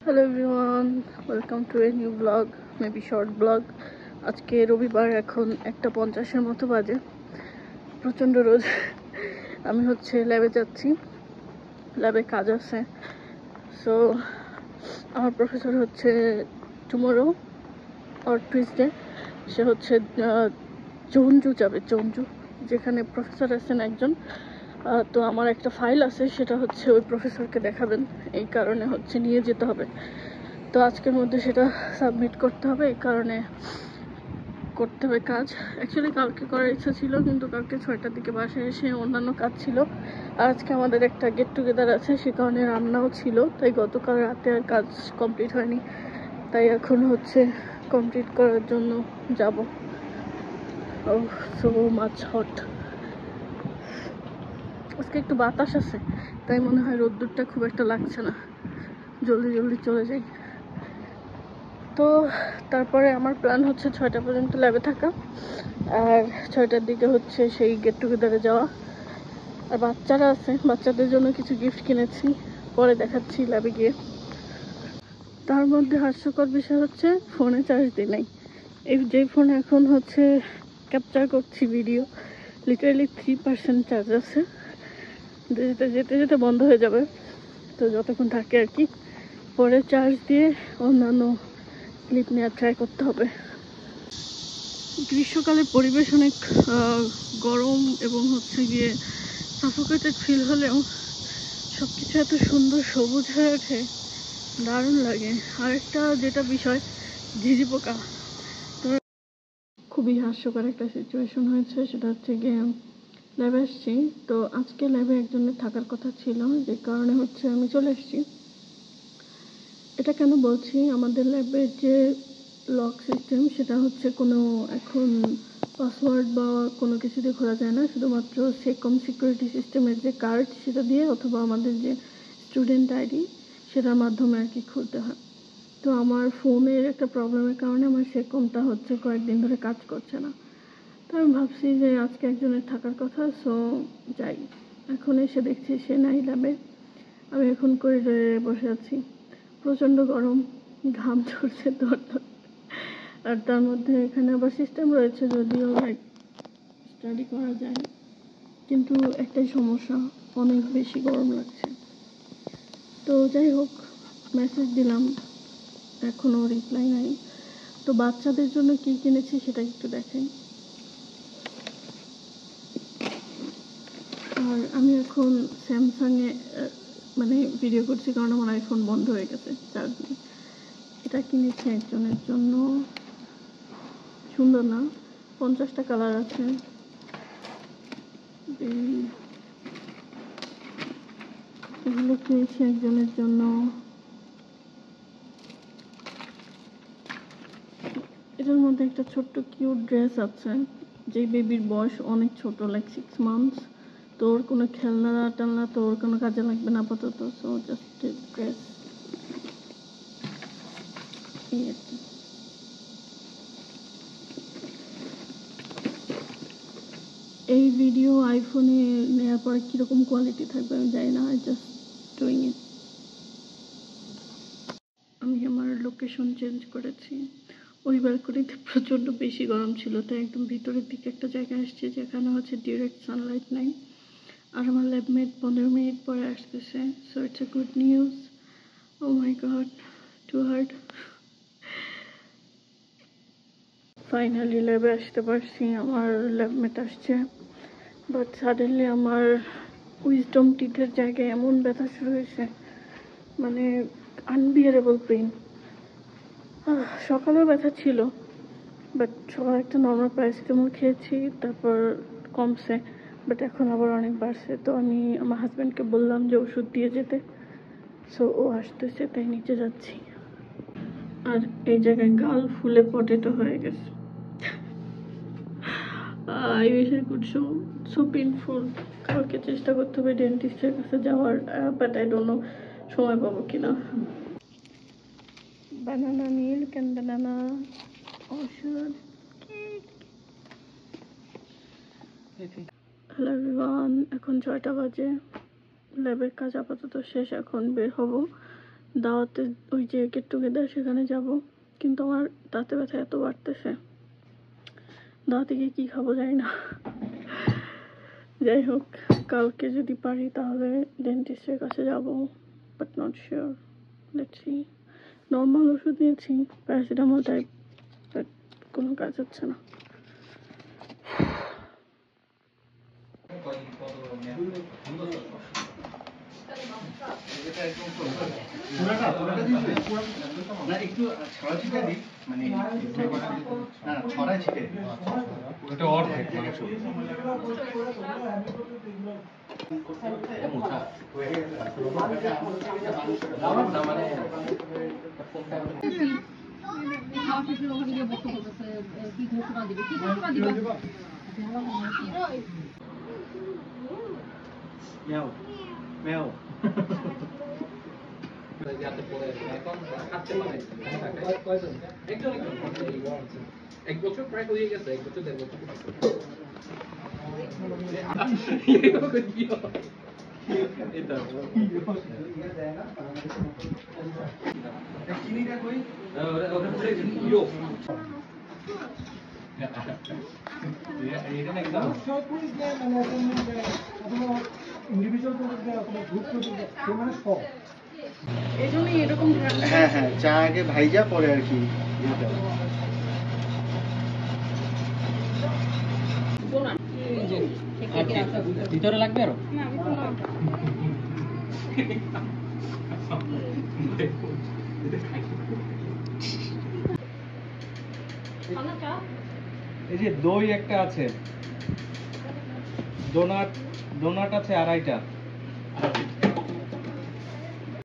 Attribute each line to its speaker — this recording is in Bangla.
Speaker 1: Hello everyone, welcome to a new blog, maybe short blog. আজকে রবিবার, এখন 1:50 মতো বাজে। প্রচণ্ড রোদ। আমি ল্যাবে যাচ্ছি, ল্যাবে কাজ আছে। সো আমার প্রফেসর টুমোরো অর টুইসডে, সে চঞ্জু যাবে। চঞ্জু, যেখানে প্রফেসর আছেন একজন। তো আমার একটা ফাইল আছে, সেটা ওই প্রফেসরকে দেখাবেন, এই কারণে নিয়ে যেতে হবে। তো আজকের মধ্যে সেটা সাবমিট করতে হবে, এই কারণে করতে হবে কাজ। অ্যাকচুয়ালি কালকে করার ইচ্ছা ছিল, কিন্তু কালকে 6টার দিকে বাসায় এসে অন্যান্য কাজ ছিল। আর আজকে আমাদের একটা গেট টুগেদার আছে, সে কারণে রান্নাও ছিল, তাই গতকাল রাতে আর কাজ কমপ্লিট হয়নি। তাই এখন কমপ্লিট করার জন্য যাব। So much hot. আজকে একটু বাতাস আছে, তাই মনে হয় রোদ্দুরটা খুব একটা লাগছে না। জলদি জলদি চলে যাই। তো তারপরে আমার প্ল্যান 6টা পর্যন্ত ল্যাবে থাকা, আর 6টার দিকে সেই গেট টুগেদারে যাওয়া। আর বাচ্চারা আছে, বাচ্চাদের জন্য কিছু গিফট কিনেছি, পরে দেখাচ্ছি ল্যাবে গিয়ে। তার মধ্যে হাস্যকর বিষয় ফোনে চার্জ দিই নাই। যেই ফোনে এখন ক্যাপচার করছি ভিডিও, লিটারালি 3% চার্জ আছে। যেতে যেতে বন্ধ হয়ে যাবে, তো যতক্ষণ থাকে আর কি, পরে চার্জ দিয়ে অন্যান্য ক্লিপ নেওয়ার ট্রাই করতে হবে। গ্রীষ্মকালের পরিবেশ অনেক গরম এবং গিয়ে সাফোকেটেড ফিল হলেও সবকিছু এত সুন্দর সবুজ হয়ে ওঠে, দারুণ লাগে। আরেকটা যেটা বিষয়, ঝিঝি পোকা। তো খুবই হাস্যকর একটা সিচুয়েশন হয়েছে, সেটা গিয়ে ল্যাবে আসছি। তো আজকে ল্যাবে একজনের থাকার কথা ছিল, যে কারণে আমি চলে এসেছি। এটা কেন বলছি, আমাদের ল্যাবের যে লক সিস্টেম, সেটা কোনো এখন পাসওয়ার্ড বা কোনো কিছু দিয়ে খোলা যায় না, শুধুমাত্র সেকম সিকিউরিটি সিস্টেমের যে কার্ড, সেটা দিয়ে অথবা আমাদের যে স্টুডেন্ট আইডি, সেটার মাধ্যমে আর কি খুলতে হয়। তো আমার ফোনের একটা প্রবলেমের কারণে আমার সেকমটা কয়েকদিন ধরে কাজ করছে না। তো আমি ভাবছি যে আজকে একজনের থাকার কথা, সো যাই। এখন এসে দেখছি সে নাই ল্যাবে। আমি এখন করিডোরে বসে আছি, প্রচণ্ড গরম, ঘাম ঝরছে তোর। আর তার মধ্যে এখানে আবার সিস্টেম রয়েছে, যদিও স্টাডি করা যায়, কিন্তু একটাই সমস্যা, অনেক বেশি গরম লাগছে। তো যাই হোক, মেসেজ দিলাম, এখনও রিপ্লাই নাই। তো বাচ্চাদের জন্য কি কিনেছি সেটা একটু দেখেন। আর আমি এখন স্যামসাংয়ে ভিডিও করছি, কারণ আমার আইফোন বন্ধ হয়ে গেছে চার্জ নেই। এটা কিনেছি একজনের জন্য, সুন্দর না? 50টা কালার আছে। এগুলো কিনেছি একজনের জন্য। এটার মধ্যে একটা ছোট্ট কিউট ড্রেস আছে, যে বেবির বয়স অনেক ছোট, লাইক 6 মান্থস। তোর কোনো খেলনা টালনা তোর কোনো কাজে লাগবে না আপাতত, সো জাস্ট ড্রেস। এই আর কি। এই ভিডিও আইফোনে নেওয়ার পর কীরকম কোয়ালিটি থাকবে আমি জানি না, জাস্ট ডুইং ইট। আমি আমার লোকেশন চেঞ্জ করেছি। ওই ব্যালকনিতে প্রচণ্ড বেশি গরম ছিল, তাই একদম ভিতরের দিকে একটা জায়গায় আসছে, যেখানে ডিরেক্ট সানলাইট নাই। আর আমার ল্যাবমেট 15 মিনিট পরে আসতেছে, so it's a good news. Oh my god, too hard. Finally ল্যাবে আসতে পারছি, আমার ল্যাবমেট আসছে। বাট সাডেনলি আমার উইজডম টিথের জায়গায় এমন ব্যথা শুরু হয়েছে, আনবিয়ারেবল পেইন। সকালেও ব্যথা ছিল, বাট সকালে একটা নর্মাল প্যারাসিটামল খেয়েছি, তারপর কমছে। বাট এখন আবার অনেক বাড়ছে। তো আমি আমার হাজব্যান্ডকে বললাম যে ওষুধ দিয়ে যেতে, সো ও আসতেছে, তাই নিচে যাচ্ছি। আর এই জায়গায় গাল ফুলে পটেটো হয়ে গেছে। I wish I could show. So painful. কালকে চেষ্টা করতে হবে ডেন্টিস্টের কাছে যাওয়ার, বাট আই ডোন্ট নো সময় পাবো কিনা। বানানা মিল্ক অ্যান্ড বানানা ওষুধ। হ্যালো এভরিওয়ান, এখন 6টা বাজে। ল্যাবের কাজ আপাতত শেষ, এখন বের হব। দাওয়াতে ওই যে গেট টুগেদার সেখানে যাব, কিন্তু আমার দাঁতে ব্যথা এত বাড়তেছে, দাওয়াতে গিয়ে কী খাবো জানি না। যাই হোক, কালকে যদি পারি তাহলে ডেন্টিস্টের কাছে যাব, but not sure, let's see. Normal ওষুধ নিয়েছি, প্যারাসিটামল টাইপ, বাট কোনো কাজ হচ্ছে না।
Speaker 2: একটু ছড়া ছিটে দিই, মানে ছড়ায় ছিটে ওটা অর্ধেক মাংস। মেও মেও
Speaker 3: এক বছর প্রায় হয়ে গেছে, 1 বছর 1.5 বছর।
Speaker 2: চিনিটা কই?
Speaker 1: এই জন্যই এরকম
Speaker 2: হ্যাঁ হ্যাঁ, চা আগে ভাইজা পরে আর কি
Speaker 3: ভিতরে লাগবে আরো?
Speaker 4: এই যে দই একটা আছে, ডোনাট ডোনাট আছে 2.5টা।